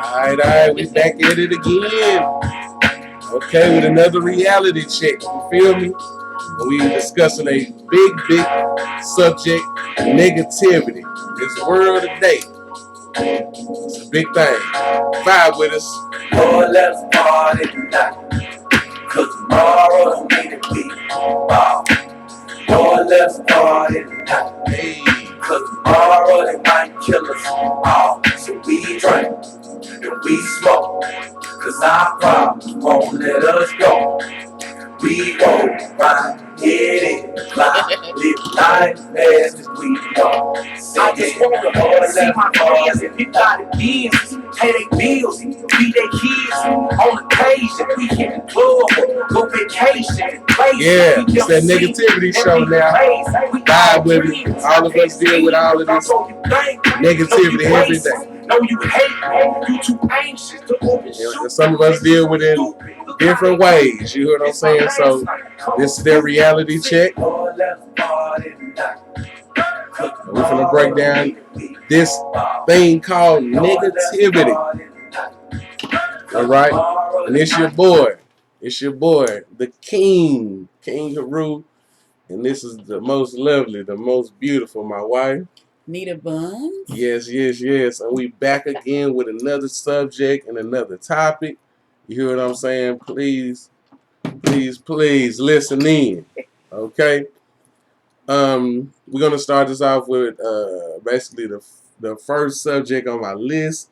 Alright, we back at it again. Okay, with another reality check. You feel me? We discussing a big subject, negativity. This world today, it's a big thing. Vibe with us. Lord, let's party tonight, cause tomorrow don't need to be wow. Lord, let's party tonight, Hey, cause tomorrow they might kill us all. So we drink and we smoke, cause our problems won't let us go. We go right, get it, live, live life fast as we know. I just wanna see my friends and people got it business, pay their bills, feed their kids on occasion. We hit the club, go vacation, yeah, it's that negativity show now. Vibe with it. All of us deal with all of this negativity every day. No, you hate, you too anxious to open. And some of us deal with it in different ways. You hear what I'm saying? So this is their reality check. We're gonna break down this thing called negativity. All right, and it's your boy. It's your boy, the King Haru, and this is the most lovely, the most beautiful, my wife. Nita Buns. Yes. And we back again with another subject and another topic. You hear what I'm saying? Please listen in. Okay. We're gonna start this off with basically the first subject on my list,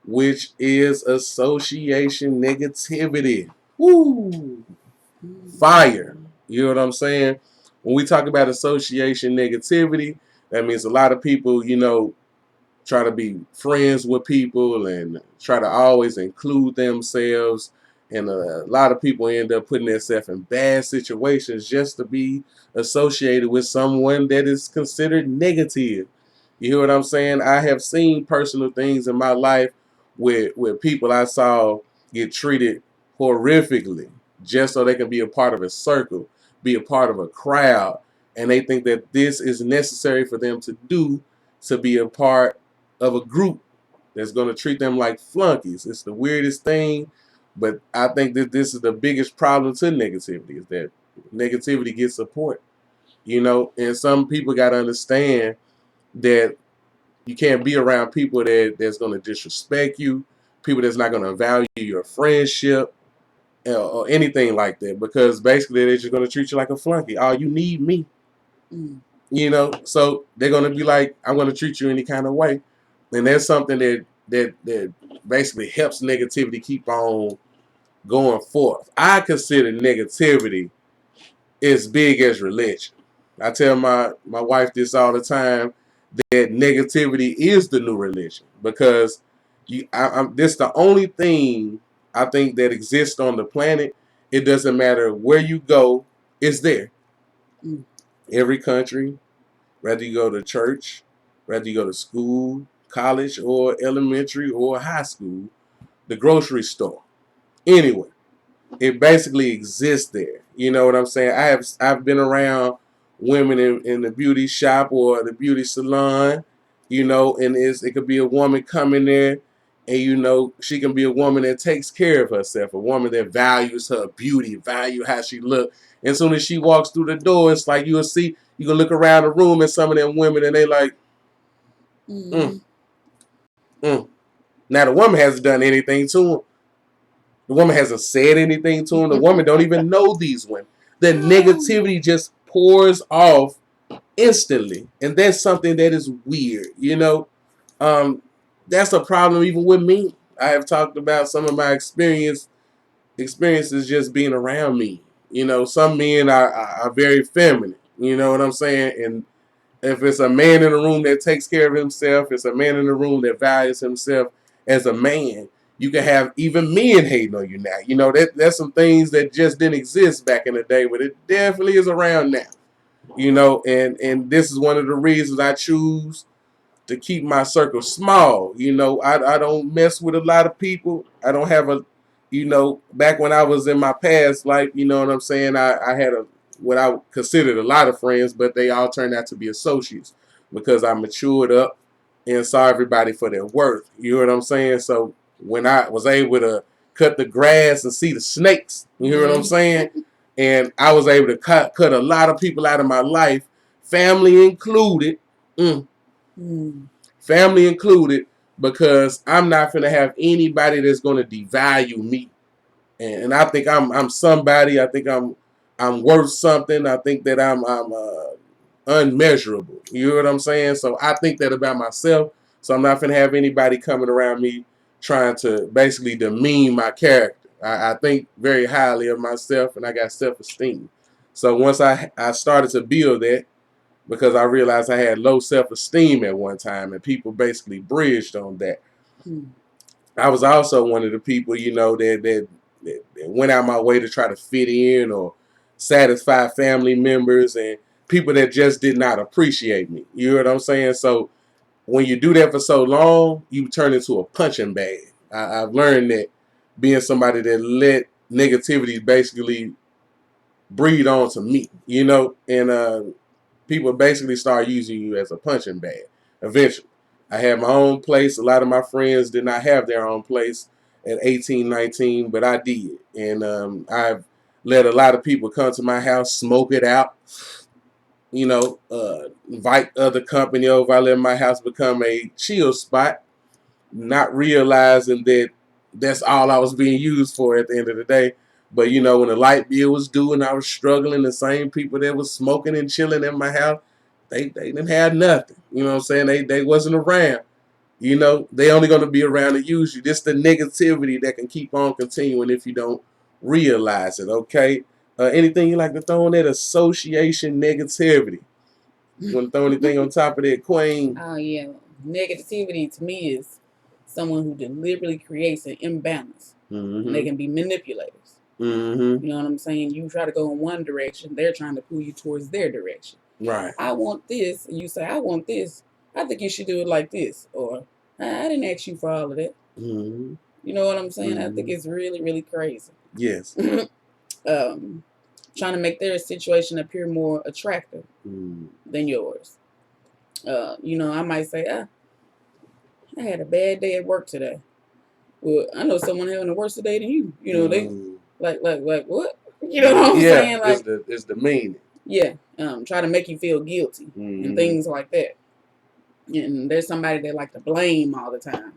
which is association negativity. Woo! Fire. You know what I'm saying? When we talk about association negativity, that means a lot of people, try to be friends with people and try to always include themselves. And a lot of people end up putting themselves in bad situations just to be associated with someone that is considered negative. You hear what I'm saying? I have seen personal things in my life where people I saw get treated horrifically just so they can be a part of a circle, be a part of a crowd, and they think that this is necessary for them to do to be a part of a group that's going to treat them like flunkies. It's the weirdest thing, but I think that this is the biggest problem to negativity, is that negativity gets support. And some people got to understand that you can't be around people that's going to disrespect you, people that's not going to value your friendship or anything like that, because basically they're just going to treat you like a flunky. Oh, you need me. So they're going to be like, I'm going to treat you any kind of way. And that's something that basically helps negativity keep on going forth. I consider negativity as big as religion. I tell my wife this all the time, that negativity is the new religion, because this is the only thing I think that exists on the planet. It doesn't matter where you go, it's there. Every country, whether you go to church, whether you go to school, college, or elementary, or high school, the grocery store, anywhere, it basically exists there. You know what I'm saying? I've been around women in the beauty shop or the beauty salon, and it could be a woman coming there, and she can be a woman that takes care of herself, a woman that values her beauty, value how she look. And as soon as she walks through the door, it's like you can look around the room at some of them women and they like, mm. Now the woman hasn't done anything to them. The woman hasn't said anything to them. The woman don't even know these women. The negativity just pours off instantly. And that's something that is weird. That's a problem even with me. I have talked about some of my experiences just being around me. Some men are very feminine. You know what I'm saying? And if it's a man in the room that takes care of himself, it's a man in the room that values himself as a man, you can have even men hating on you now. That's some things that just didn't exist back in the day, but it definitely is around now. And this is one of the reasons I choose to keep my circle small. I don't mess with a lot of people. I don't have back when I was in my past life, you know what I'm saying, I had what I considered a lot of friends, but they all turned out to be associates because I matured up and saw everybody for their worth. You know what I'm saying? So when I was able to cut the grass and see the snakes. You hear what I'm saying? And I was able to cut a lot of people out of my life, family included. Family included, because I'm not gonna have anybody that's gonna devalue me. And I think I'm somebody. I think I'm worth something. I think that I'm unmeasurable. You know what I'm saying? So I think that about myself. So I'm not gonna have anybody coming around me trying to basically demean my character. I think very highly of myself, and I got self-esteem. So once I started to build that, because I realized I had low self-esteem at one time, and people basically bridged on that. I was also one of the people, that went out my way to try to fit in or satisfy family members and people that just did not appreciate me. You know what I'm saying? So when you do that for so long, you turn into a punching bag. I've learned that, being somebody that let negativity basically breed onto me, and people basically start using you as a punching bag eventually. I had my own place. A lot of my friends did not have their own place at 18, 19, but I did. And I've let a lot of people come to my house, smoke it out, invite other company over. I let my house become a chill spot, not realizing that that's all I was being used for at the end of the day. But when the light bill was due and I was struggling, the same people that was smoking and chilling in my house, they didn't have nothing. You know what I'm saying? They wasn't around. They only gonna be around to use you. This the negativity that can keep on continuing if you don't realize it. Okay. Anything you like to throw in that association negativity? You want to throw anything on top of that, Queen? Oh yeah, negativity to me is someone who deliberately creates an imbalance. And they can be manipulators. You know what I'm saying? You try to go in one direction, they're trying to pull you towards their direction. Right. I want this, and you say, I want this. I think you should do it like this. Or, I didn't ask you for all of that. You know what I'm saying? I think it's really, really crazy. Yes. Trying to make their situation appear more attractive than yours. I might say, I had a bad day at work today. Well, I know someone having a worse day than you. They like what? You know what I'm saying? Like it's the meaning. Yeah. Try to make you feel guilty and things like that. And there's somebody they like to blame all the time.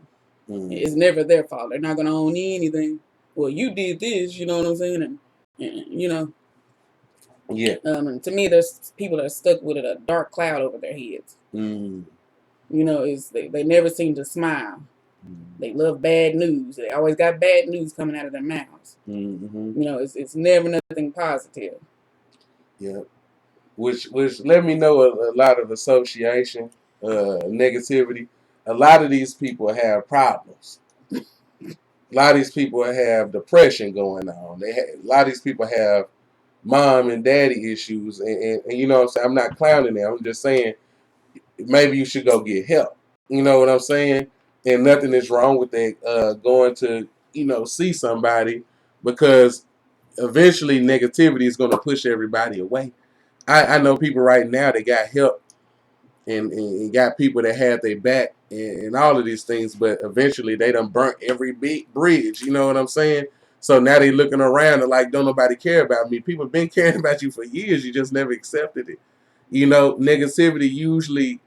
It's never their fault. They're not gonna own anything. Well, you did this, you know what I'm saying? And Yeah. And to me, there's people that are stuck with a dark cloud over their heads. They never seem to smile. They love bad news. They always got bad news coming out of their mouths. It's never nothing positive. Yeah. Which let me know a lot of association, negativity. A lot of these people have problems. A lot of these people have depression going on. A lot of these people have mom and daddy issues, and you know what I'm saying? I'm not clowning them. I'm just saying maybe you should go get help. You know what I'm saying? And nothing is wrong with that. Going to see somebody, because eventually negativity is going to push everybody away. I know people right now that got help and got people that had their back and all of these things, but eventually they done burnt every big bridge. You know what I'm saying? So now they looking around and like, don't nobody care about me. People been caring about you for years. You just never accepted it. Negativity usually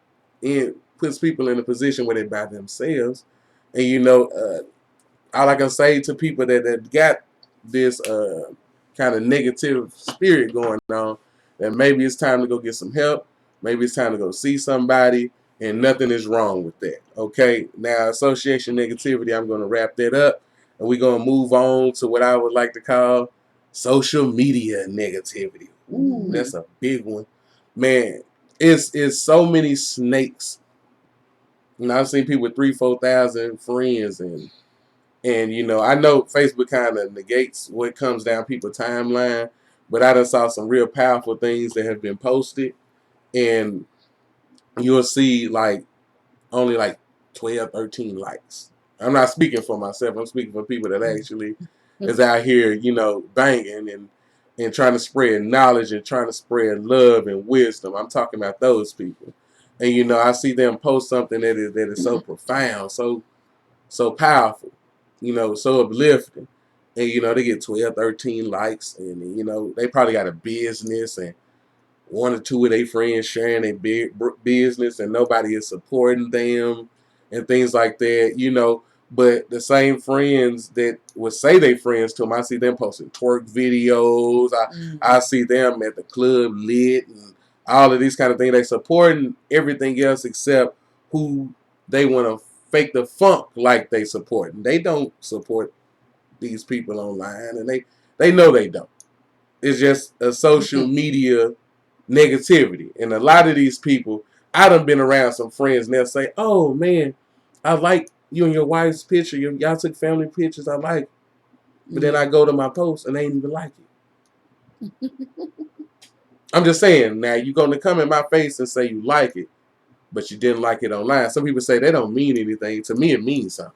puts people in a position where they're by themselves. And all I can say to people that got this kind of negative spirit going on, that maybe it's time to go get some help. Maybe it's time to go see somebody, and nothing is wrong with that. Okay, now association negativity, I'm going to wrap that up, and we're going to move on to what I would like to call social media negativity. Ooh, that's a big one, man. It's so many snakes. I've seen people with 3,000-4,000 friends, and I know Facebook kind of negates what comes down people's timeline, but I done saw some real powerful things that have been posted, and you'll see like only like 12, 13 likes. I'm not speaking for myself. I'm speaking for people that actually is out here, banging and trying to spread knowledge and trying to spread love and wisdom. I'm talking about those people. And I see them post something that is so profound, so powerful. so uplifting. And, they get 12, 13 likes. And, they probably got a business and one or two of their friends sharing their big business and nobody is supporting them and things like that. But the same friends that would say they friends to them, I see them posting twerk videos. I see them at the club lit and all of these kind of things. They supporting everything else except who they want to fake the funk like they support. And they don't support these people online, and they know they don't. It's just a social media negativity. And a lot of these people, I done been around some friends and they'll say, oh man, I like you and your wife's picture. Y'all took family pictures. I like it. But then I go to my post and they ain't even like it. I'm just saying, now you're going to come in my face and say you like it, but you didn't like it online. Some people say they don't mean anything. To me, it means something.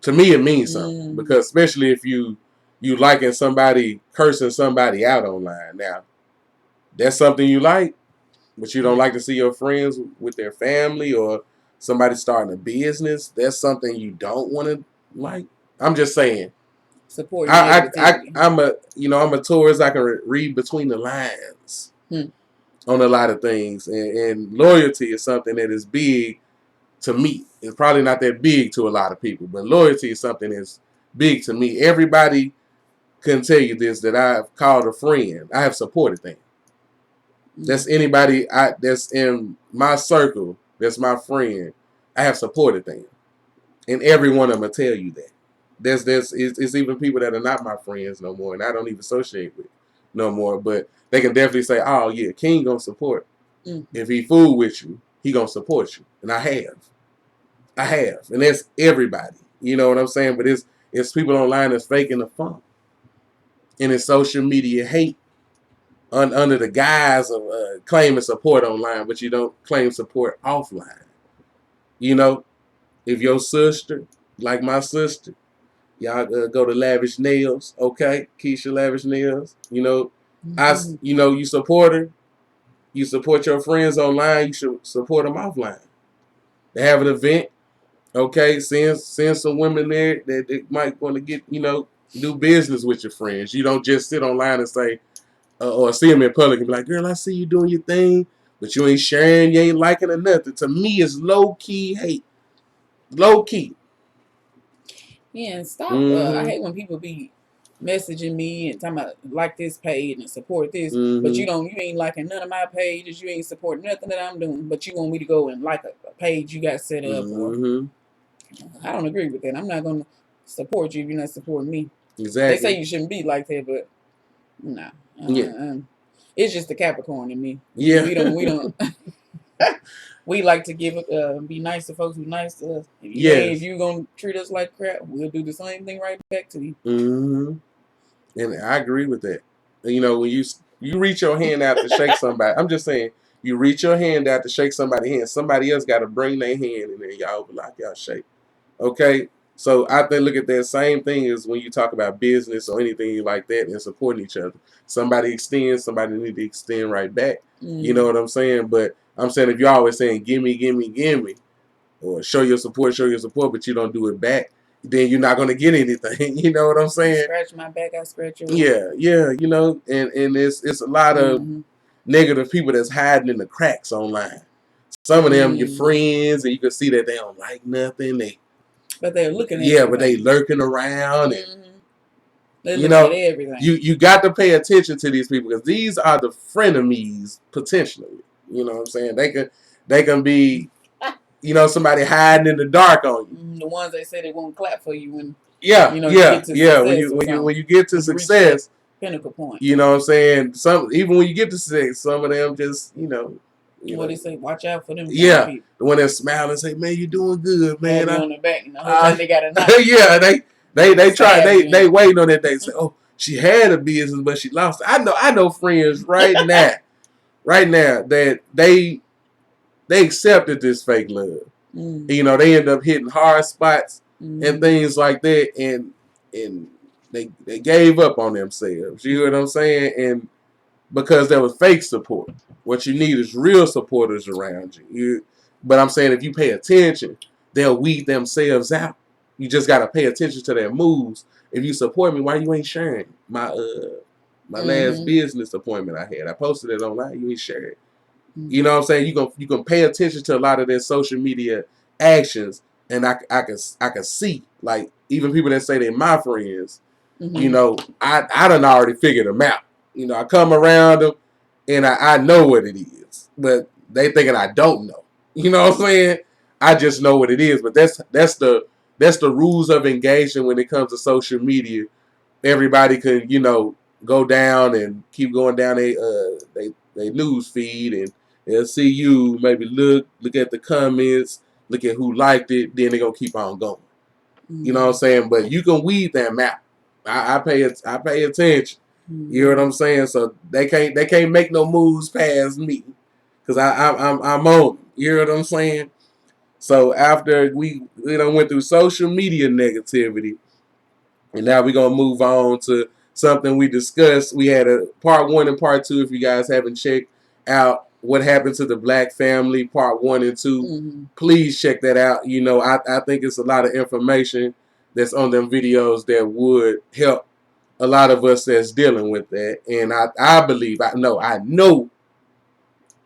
To me, it means something. Because especially if you liking somebody, cursing somebody out online. Now, that's something you like, but you don't like to see your friends with their family or somebody starting a business. That's something you don't want to like. I'm just saying. Support negativity. I'm a tourist. I can read between the lines on a lot of things, and loyalty is something that is big to me. It's probably not that big to a lot of people, but loyalty is something that's big to me. Everybody can tell you this, that I've called a friend. I have supported them. That's anybody that's in my circle, that's my friend. I have supported them. And every one of them will tell you that. It's even people that are not my friends no more and I don't even associate with no more. But they can definitely say, oh yeah, King gonna support. If he fool with you, he gonna support you. And I have. And that's everybody. You know what I'm saying? But it's people online that's faking the funk. And it's social media hate under the guise of claiming support online, but you don't claim support offline. If your sister, like my sister, y'all go to Lavish Nails, okay? Keisha Lavish Nails. You support her. You support your friends online. You should support them offline. They have an event, okay? Send some women there that might want to get, do business with your friends. You don't just sit online and say, or see them in public and be like, girl, I see you doing your thing, but you ain't sharing, you ain't liking or nothing. To me, it's low-key hate. Low-key. Yeah, and stop. I hate when people be messaging me and talking about like this page and support this, but you ain't liking none of my pages, you ain't supporting nothing that I'm doing, but you want me to go and like a page you got set up or I don't agree with that. I'm not gonna support you if you're not supporting me. Exactly. They say you shouldn't be like that, but nah. It's just the Capricorn in me. Yeah. We don't we like to be nice to folks who's nice to us. If you gonna treat us like crap, we'll do the same thing right back to you. And I agree with that. When you reach your hand out to shake somebody, I'm just saying, you reach your hand out to shake somebody's hand, somebody else got to bring their hand and then y'all overlock, y'all shake. Okay? So I think look at that same thing as when you talk about business or anything like that and supporting each other. Somebody extends, somebody need to extend right back. You know what I'm saying? But I'm saying if you're always saying gimme, or show your support, but you don't do it back, then you're not going to get anything. You know what I'm saying? Scratch my back, I scratch yours. Yeah. And it's a lot of negative people that's hiding in the cracks online. Some of them your friends, and you can see that they don't like nothing. But they're looking at everything. But they lurking around and they're looking at everything. You got to pay attention to these people because these are the frenemies potentially. You know what I'm saying? They can be somebody hiding in the dark on you. The ones they say they won't clap for you when you get to success. When you get to success, pinnacle point. You know what I'm saying? Even when you get to success, some of them just what they say, watch out for them. Yeah, the one that smile and say, "Man, you doing good, man." On the back, they got a knife. Yeah, they try. They waiting on that. They say, "Oh, she had a business, but she lost it." I know friends right now that they accepted this fake love. They end up hitting hard spots and things like that, and they gave up on themselves. You know what I'm saying? And because there was fake support, what you need is real supporters around you. But I'm saying if you pay attention, they'll weed themselves out. You just gotta pay attention to their moves. If you support me, why you ain't sharing my last business appointment I had? I posted it online. You ain't share it. You know what I'm saying? You can pay attention to a lot of their social media actions, and I can see, like, even people that say they're my friends. You know, I done already figured them out. You know, I come around them, and I know what it is, but they thinking I don't know. You know what I'm saying? I just know what it is, but that's the rules of engagement when it comes to social media. Everybody could, go down and keep going down they news feed, and they'll see you, maybe look at the comments, look at who liked it, then they're gonna keep on going. You know what I'm saying? But you can weed them out. I pay attention. You know what I'm saying? So they can't make no moves past me, because I'm on them. You know what I'm saying? So after we went through social media negativity, and now we're going to move on to something we discussed. We had a part 1 and part 2. If you guys haven't checked out what happened to the black family, part 1 and 2, please check that out. I think it's a lot of information that's on them videos that would help a lot of us that's dealing with that. And I believe, I know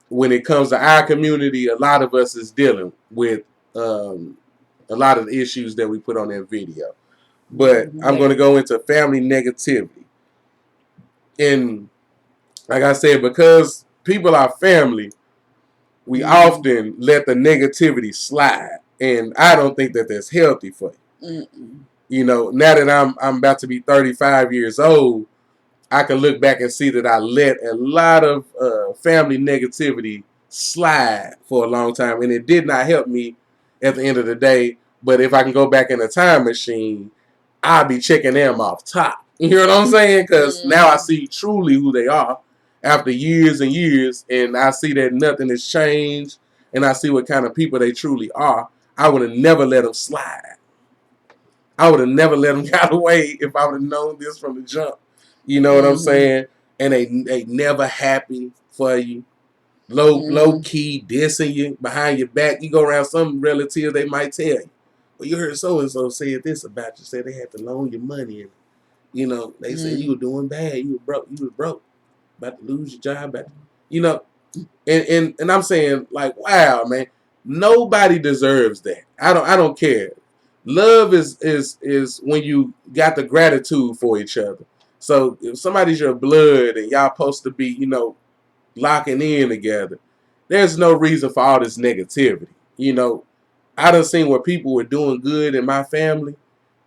when it comes to our community, a lot of us is dealing with a lot of the issues that we put on that video. But I'm going to go into family negativity. And like I said, because people are family, we often let the negativity slide. And I don't think that that's healthy for you. Now that I'm about to be 35 years old, I can look back and see that I let a lot of family negativity slide for a long time. And it did not help me at the end of the day. But if I can go back in a time machine, I'll be checking them off top. You know what I'm saying? Because now I see truly who they are after years and years. And I see that nothing has changed. And I see what kind of people they truly are. I would have never let them slide. I would have never let them get away if I would have known this from the jump. You know what I'm saying? And they never happy for you. Low key dissing you behind your back. You go around some relatives, they might tell you, well, you heard so and so said this about you. Said they had to loan you money, and they said you were doing bad. You were broke, about to lose your job. And I'm saying, like, wow, man, nobody deserves that. I don't care. Love is when you got the gratitude for each other. So if somebody's your blood and y'all supposed to be, locking in together, there's no reason for all this negativity. I done seen where people were doing good in my family,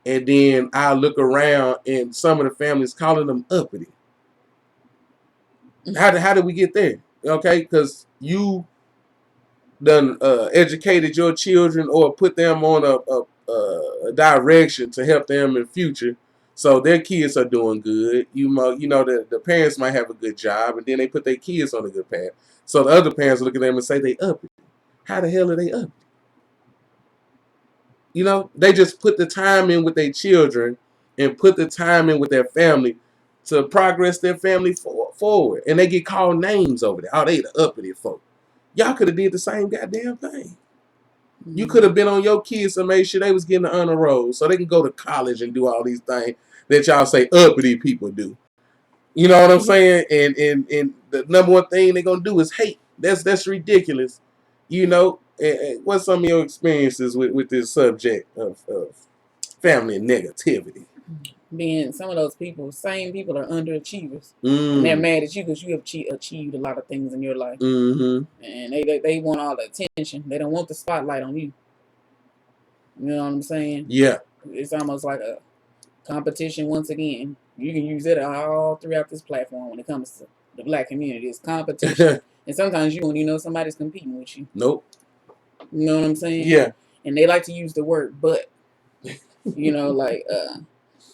and then I look around and some of the families calling them uppity. How did we get there? Okay, because you done educated your children or put them on a direction to help them in the future, so their kids are doing good. The parents might have a good job, and then they put their kids on a good path. So the other parents look at them and say they up it. How the hell are they up? They just put the time in with their children and put the time in with their family to progress their family forward, and they get called names over there. Oh, they the uppity folk. Y'all could have did the same goddamn thing. You could have been on your kids and made sure they was getting the honor roll so they can go to college and do all these things that y'all say uppity people do. You know what I'm saying? And the number one thing they're gonna do is hate. That's ridiculous. And what's some of your experiences with this subject of family negativity? Being some of those same people are underachievers. And they're mad at you because you have achieved a lot of things in your life. And they want all the attention. They don't want the spotlight on you. You know what I'm saying? Yeah. It's almost like a competition once again. You can use it all throughout this platform when it comes to the black community. It's competition. And sometimes you don't even know somebody's competing with you. Nope. You know what I'm saying? Yeah. And they like to use the word but.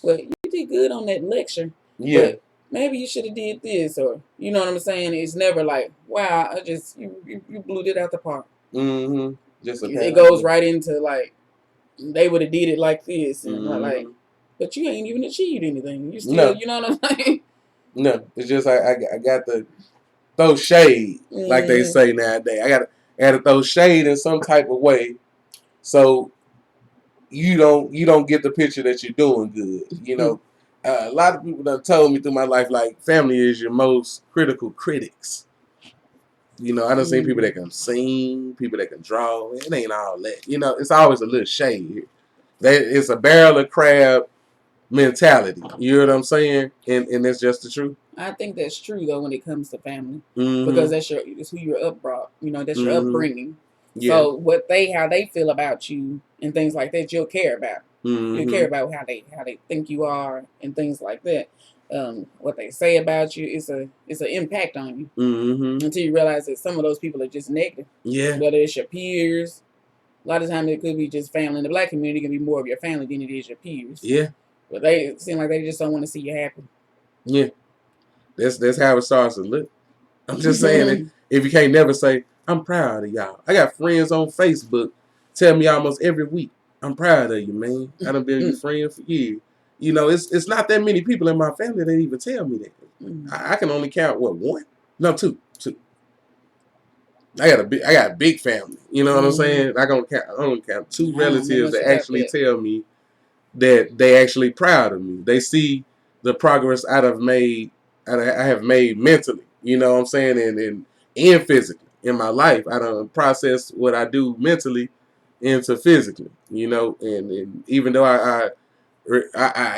Well, you did good on that lecture. Yeah. But maybe you should have did this, or you know what I'm saying? It's never like, wow, you blew it out the park. Just it goes right into like they would have did it like this, and like, but you ain't even achieved anything. You still, you know what I'm saying? No, it's just I got to throw shade, like they say nowadays. I got to throw shade in some type of way, so you don't get the picture that you're doing good. You know, a lot of people have told me through my life, like, family is your most critical critics. You know, I done seen people that can sing, people that can draw. It ain't all that. You know, it's always a little shade. It's a barrel of crab mentality. You know what I'm saying? And that's just the truth. I think that's true though when it comes to family, because it's who you're upbrought. You know, that's your upbringing. Yeah. So how they feel about you and things like that, you'll care about. You'll care about how they think you are and things like that. What they say about you is an impact on you until you realize that some of those people are just negative. Yeah. Whether it's your peers, a lot of times it could be just family. In the black community, it can be more of your family than it is your peers. Yeah. But they seem like they just don't want to see you happy. Yeah. That's how it starts to look. I'm just saying that if you can't never say, I'm proud of y'all. I got friends on Facebook tell me almost every week, I'm proud of you, man. I done been your friend for years. You know, it's not that many people in my family that even tell me that. I can only count, what, one? No, two. I got a big family. You know what I'm saying? I only count two relatives that actually tell me that they actually proud of me. They see the progress I have made mentally. You know what I'm saying? And physically in my life. I done process what I do mentally into physically. You know, and even though I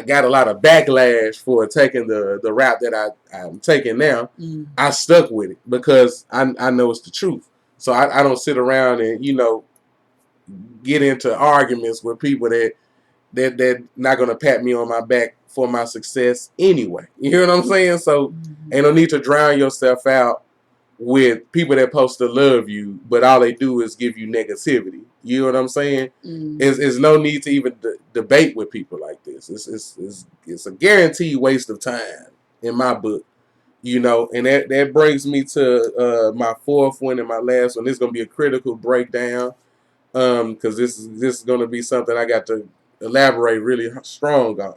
got a lot of backlash for taking the route that I'm taking now, I stuck with it because I know it's the truth. So I don't sit around and, you know, get into arguments with people that not gonna pat me on my back for my success anyway. You hear what I'm saying? So ain't no need to drown yourself out with people that supposed to love you, but all they do is give you negativity. You know what I'm saying? It's no need to even debate with people like this. It's a guaranteed waste of time in my book. You know, and that brings me to my fourth one and my last one. This is gonna be a critical breakdown, because this is gonna be something I got to elaborate really strong on.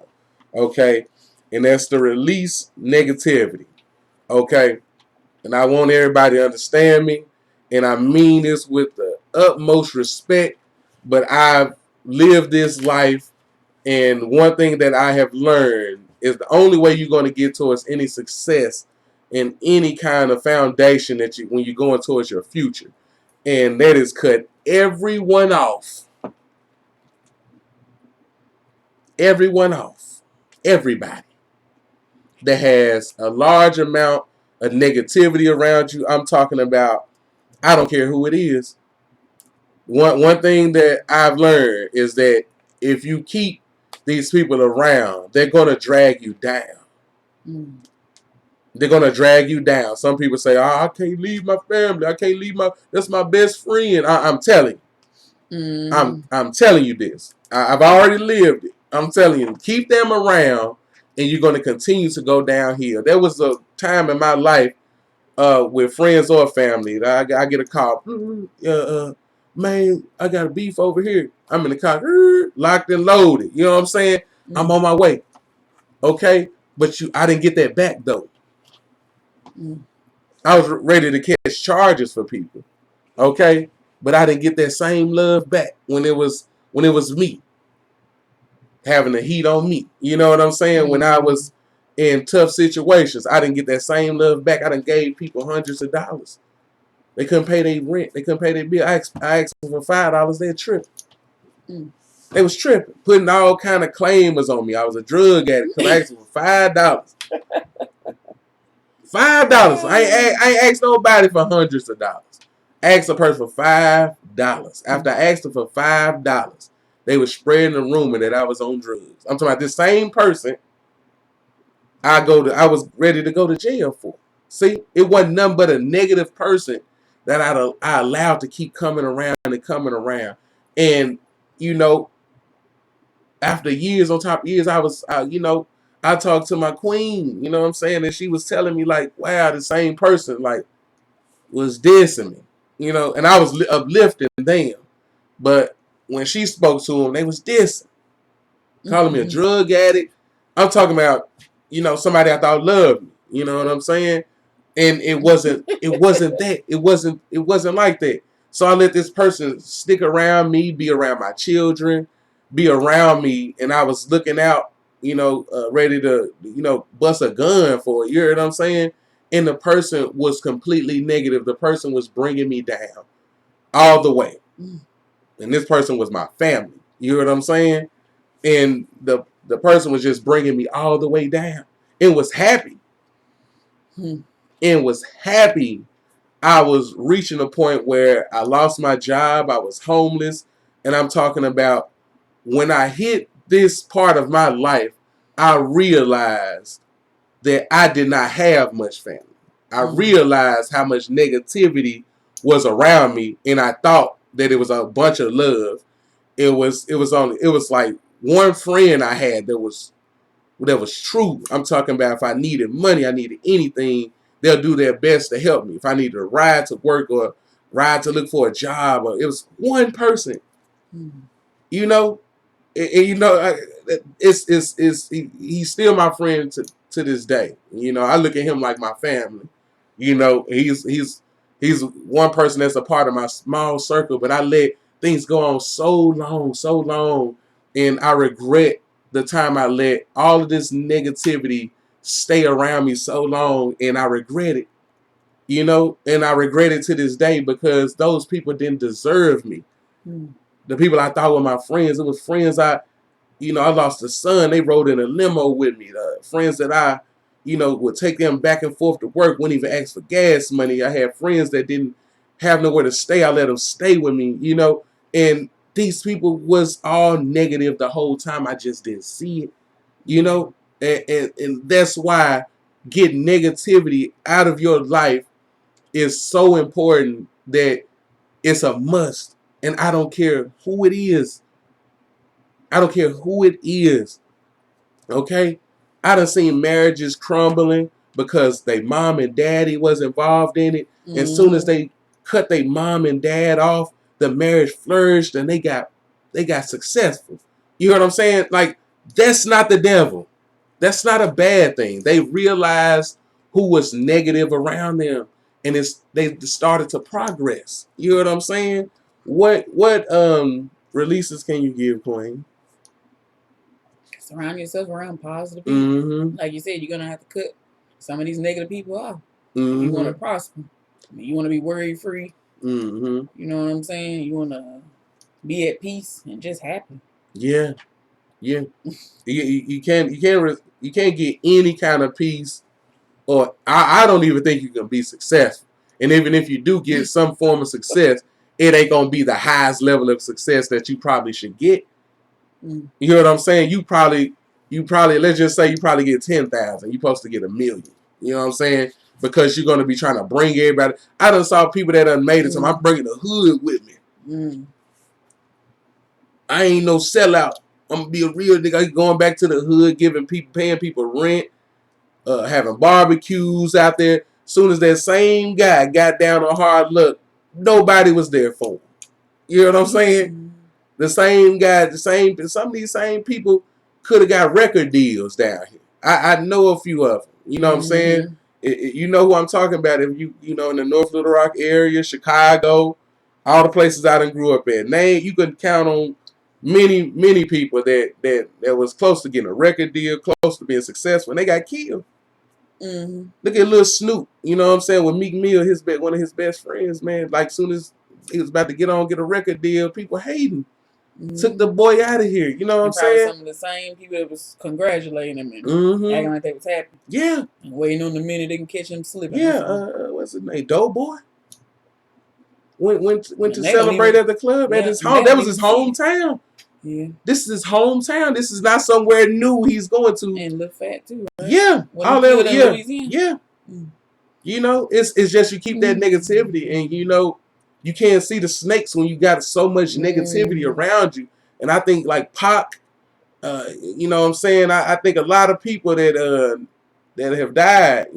Okay, and that's to release negativity. Okay, and I want everybody to understand me, and I mean this with the utmost respect. But I've lived this life, and one thing that I have learned is the only way you're going to get towards any success in any kind of foundation that when you're going towards your future, and that is cut everyone off. Everyone off. Everybody that has a large amount of negativity around you. I'm talking about, I don't care who it is. One thing that I've learned is that if you keep these people around, they're going to drag you down. They're going to drag you down. Some people say, oh, I can't leave my family. I can't leave that's my best friend. I'm telling you. I'm telling you this. I've already lived it. I'm telling you, keep them around and you're going to continue to go downhill. There was a time in my life with friends or family that I get a call. Man, I got a beef over here. I'm in the car, locked and loaded. You know what I'm saying? I'm on my way. Okay? But I didn't get that back, though. I was ready to catch charges for people. Okay? But I didn't get that same love back when it was me having the heat on me. You know what I'm saying? When I was in tough situations, I didn't get that same love back. I done gave people hundreds of dollars. They couldn't pay their rent. They couldn't pay their bill. I asked them for $5. They tripping. They was tripping, putting all kind of claimers on me. I was a drug addict because I asked them for $5. $5. I ain't asked nobody for hundreds of dollars. I asked a person for $5. After I asked them for $5, they were spreading the rumor that I was on drugs. I'm talking about this same person I was ready to go to jail for. See, it wasn't nothing but a negative person that I allowed to keep coming around and coming around. And, you know, after years on top of years, I talked to my queen, you know what I'm saying? And she was telling me, like, wow, the same person, like, was dissing me, you know, and I was uplifting them. But when she spoke to them, they was dissing, calling me a drug addict. I'm talking about, you know, somebody I thought loved me, you know what I'm saying? And it wasn't that. It wasn't like that. So I let this person stick around me, be around my children, be around me, and I was looking out, ready to, bust a gun for it. You hear what I'm saying? And the person was completely negative. The person was bringing me down all the way. And this person was my family. You hear what I'm saying? And the person was just bringing me all the way down. And was happy. And was happy. I was reaching a point where I lost my job. I was homeless. And I'm talking about when I hit this part of my life, I realized that I did not have much family. I realized how much negativity was around me, and I thought that it was a bunch of love. It was like one friend I had that was true. I'm talking about if I needed money, I needed anything, they'll do their best to help me. If I needed a ride to work or ride to look for a job, or it was one person, you know, he's still my friend to this day. I look at him like my family. He's one person that's a part of my small circle, but I let things go on so long, and I regret the time I let all of this negativity stay around me so long, and I regret it. And I regret it to this day because those people didn't deserve me. The people I thought were my friends, it was friends I lost a son. They rode in a limo with me. Friends that I, would take them back and forth to work, wouldn't even ask for gas money. I had friends that didn't have nowhere to stay. I let them stay with me, and these people was all negative the whole time. I just didn't see it, and that's why getting negativity out of your life is so important, that it's a must. And I don't care who it is. I don't care who it is. Okay? I done seen marriages crumbling because they mom and daddy was involved in it. And as soon as they cut their mom and dad off, the marriage flourished and they got successful. You know what I'm saying? Like, that's not the devil. That's not a bad thing. They realized who was negative around them, and they started to progress. You know what I'm saying? What releases can you give, Queen? Surround yourself around positive people. Like you said, you're gonna have to cut some of these negative people off. You want to prosper. You want to be worry free. You know what I'm saying? You want to be at peace and just happy. Yeah. You can't get any kind of peace, or I don't even think you can be successful. And even if you do get some form of success, it ain't gonna be the highest level of success that you probably should get. You know what I'm saying? You probably let's just say you probably get 10,000. You're supposed to get 1,000,000. You know what I'm saying? Because you're gonna be trying to bring everybody. I done saw people that done made it. So I'm bringing the hood with me. I ain't no sellout. I'm gonna be a real nigga. Going back to the hood, paying people rent, having barbecues out there. Soon as that same guy got down on hard luck, nobody was there for him. You know what I'm saying? The same guy, some of these same people could have got record deals down here. I know a few of them. You know what I'm saying? You know who I'm talking about. If you in the North Little Rock area, Chicago, all the places I done grew up in. You could count on many people that was close to getting a record deal, close to being successful, and they got killed. Look at Lil Snoop. You know what I'm saying? With Meek Mill, one of his best friends, man. Like, soon as he was about to get a record deal, people hating. Took the boy out of here. You know what I'm saying? Some of the same people that was congratulating him and acting like they was happy. Yeah. And waiting on the minute they can catch him slipping. Yeah. What's his name? Doughboy. Went to celebrate at the club at his home. That was his hometown. Yeah. This is his hometown. This is not somewhere new he's going to. And look fat too, right? Yeah. All that. Yeah. It's just you keep that negativity, and you can't see the snakes when you got so much negativity around you. And I think like Pac, you know what I'm saying? I think a lot of people that have died,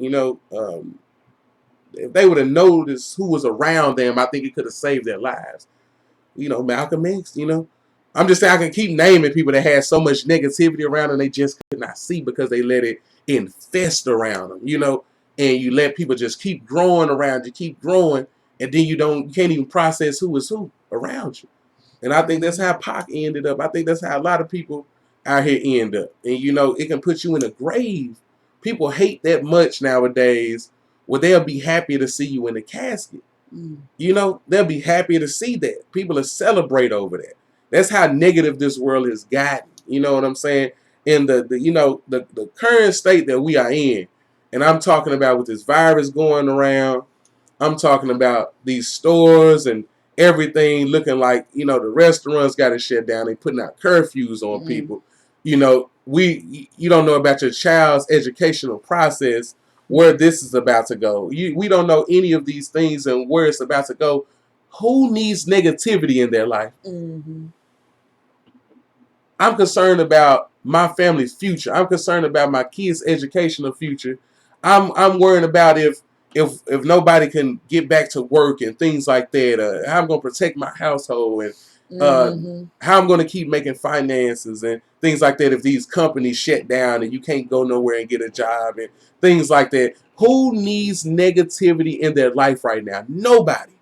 if they would have noticed who was around them, I think it could have saved their lives. Malcolm X, I'm just saying I can keep naming people that had so much negativity around them they just could not see because they let it infest around them, and you let people just keep growing around you, keep growing, and then you can't even process who is who around you. And I think that's how Pac ended up. I think that's how a lot of people out here end up. And you know, it can put you in a grave. People hate that much nowadays where they'll be happy to see you in the casket. You know, they'll be happy to see that. People will celebrate over that. That's how negative this world has gotten. You know what I'm saying? In the current state that we are in, and I'm talking about with this virus going around, I'm talking about these stores and everything looking like, you know, the restaurants got to shut down. They putting out curfews on people. You know, you don't know about your child's educational process, where this is about to go. We don't know any of these things and where it's about to go. Who needs negativity in their life? I'm concerned about my family's future. I'm concerned about my kids' educational future. I'm worrying about if nobody can get back to work and things like that. How I'm gonna protect my household and how I'm gonna keep making finances and things like that. If these companies shut down and you can't go nowhere and get a job and things like that. Who needs negativity in their life right now? Nobody.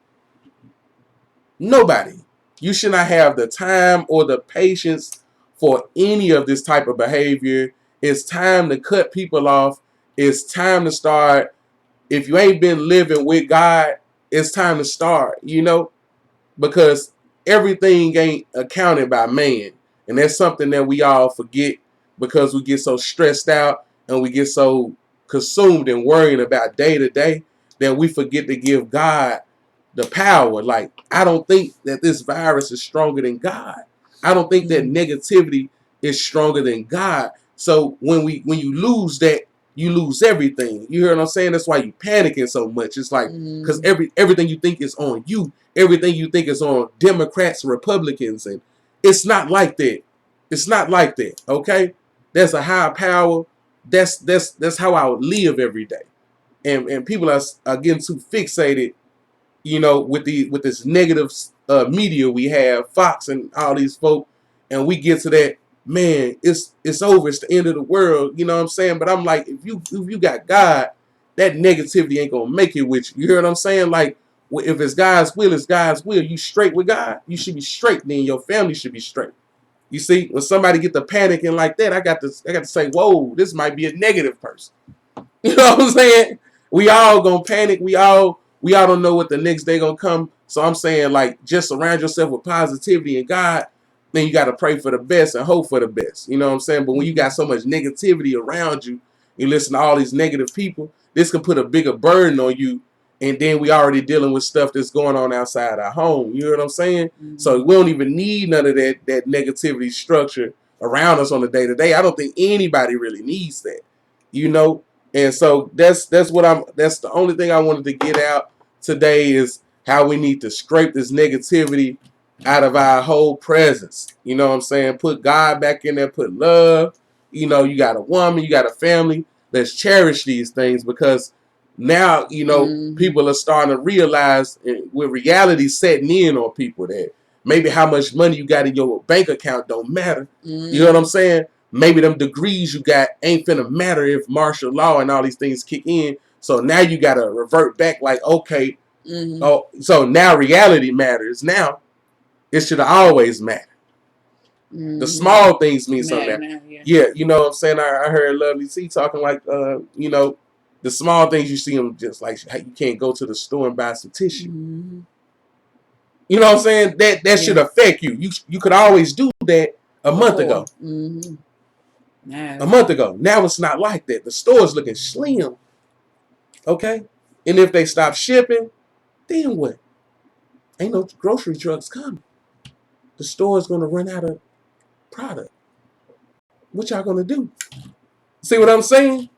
Nobody. You should not have the time or the patience for any of this type of behavior. It's time to cut people off. It's time to start. If you ain't been living with God, it's time to start, you know, because everything ain't accounted by man. And that's something that we all forget because we get so stressed out and we get so consumed and worrying about day to day that we forget to give God the power. Like, I don't think that this virus is stronger than God. I don't think that negativity is stronger than God. So when you lose that, you lose everything. You hear what I'm saying? That's why you panicking so much. It's like because everything you think is on you, everything you think is on Democrats, Republicans, and it's not like that. It's not like that. Okay, there's a higher power. That's how I would live every day. And people are getting too fixated, you know, with this negative media we have, Fox and all these folk, and we get to that, man, it's over, it's the end of the world, you know what I'm saying? But I'm like, if you got God, that negativity ain't gonna make it with you. You hear what I'm saying? Like, if it's God's will, it's God's will. You straight with God, you should be straight. Then your family should be straight. You see, when somebody get the panicking like that, I got to say, whoa, this might be a negative person. You know what I'm saying? We all gonna panic. We all don't know what the next day gonna come. So I'm saying, like, just surround yourself with positivity and God. Then you gotta pray for the best and hope for the best. You know what I'm saying? But when you got so much negativity around you, you listen to all these negative people, this can put a bigger burden on you. And then we already dealing with stuff that's going on outside our home. You know what I'm saying? So we don't even need none of that negativity structure around us on the day to day. I don't think anybody really needs that. You know, and so that's the only thing I wanted to get out today is how we need to scrape this negativity out of our whole presence. You know what I'm saying? Put God back in there, put love. You know, you got a woman, you got a family. Let's cherish these things because now, you know, people are starting to realize with reality setting in on people that maybe how much money you got in your bank account don't matter. You know what I'm saying? Maybe them degrees you got ain't finna matter if martial law and all these things kick in. So now you gotta revert back like, okay, oh, so now reality matters. Now it should always matter. The small things mean something. Now. Yeah, you know what I'm saying? I heard Lovely T talking like, you know, the small things you see them just like you can't go to the store and buy some tissue. You know what I'm saying? That should affect you. You could always do that a month ago. A month ago. Now it's not like that. The store's looking slim. Okay? And if they stop shipping, then what? Ain't no grocery trucks coming. The store's gonna run out of product. What y'all gonna do? See what I'm saying?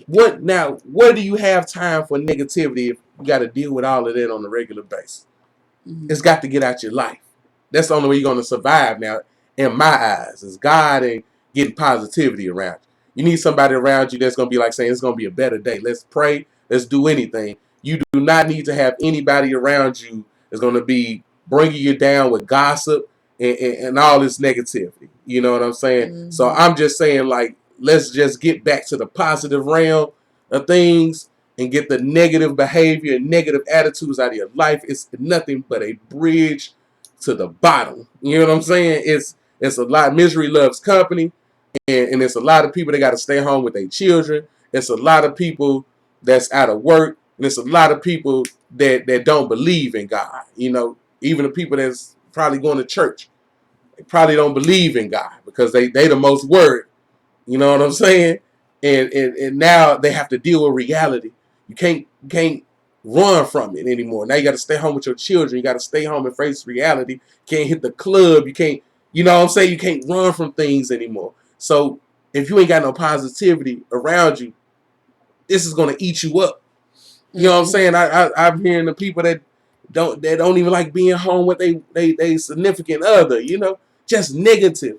What do you have time for negativity if you gotta deal with all of that on a regular basis? It's got to get out your life. That's the only way you're going to survive now, in my eyes, is God and getting positivity around you. You need somebody around you that's going to be like saying, it's going to be a better day. Let's pray. Let's do anything. You do not need to have anybody around you that's going to be bringing you down with gossip and all this negativity. You know what I'm saying? So I'm just saying, like, let's just get back to the positive realm of things and get the negative behavior and negative attitudes out of your life. It's nothing but a bridge to the bottom. You know what I'm saying? It's a lot. Misery loves company, and it's a lot of people that got to stay home with their children. It's a lot of people that's out of work, and it's a lot of people that don't believe in God. You know, even the people that's probably going to church, they probably don't believe in God because they the most worried. You know what I'm saying? And now they have to deal with reality. You can't run from it anymore. Now you got to stay home with your children. You got to stay home and face reality. You can't hit the club. You can't. You know what I'm saying? You can't run from things anymore. So if you ain't got no positivity around you, this is gonna eat you up. You know what I'm saying? I'm hearing the people that don't even like being home with they significant other. You know, just negative.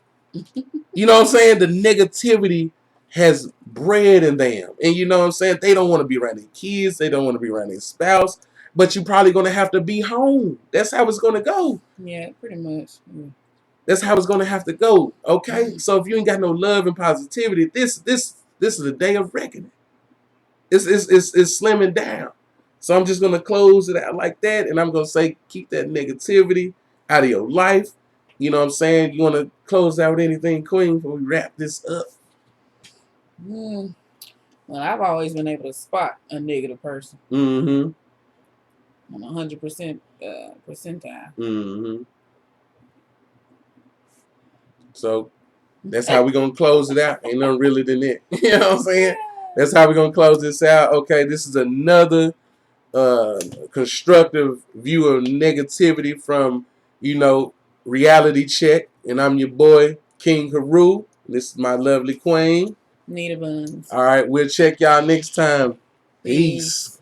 You know what I'm saying? The negativity has bred in them. And you know what I'm saying? They don't want to be around their kids. They don't want to be around their spouse. But you're probably going to have to be home. That's how it's going to go. Yeah, pretty much. Yeah. That's how it's going to have to go. Okay? So if you ain't got no love and positivity, this is a day of reckoning. It's slimming down. So I'm just going to close it out like that. And I'm going to say, keep that negativity out of your life. You know what I'm saying? You want to close out with anything, Queen, before we wrap this up? Well, I've always been able to spot a negative person. Mm-hmm. I'm 100% percentile. Mm-hmm. So that's how we're going to close it out. Ain't nothing really than that. You know what I'm saying? That's how we're going to close this out. Okay, this is another constructive view of negativity from, Reality Check. And I'm your boy, King Haru. This is my lovely queen. Nita Buns. All right, we'll check y'all next time. Peace. Peace.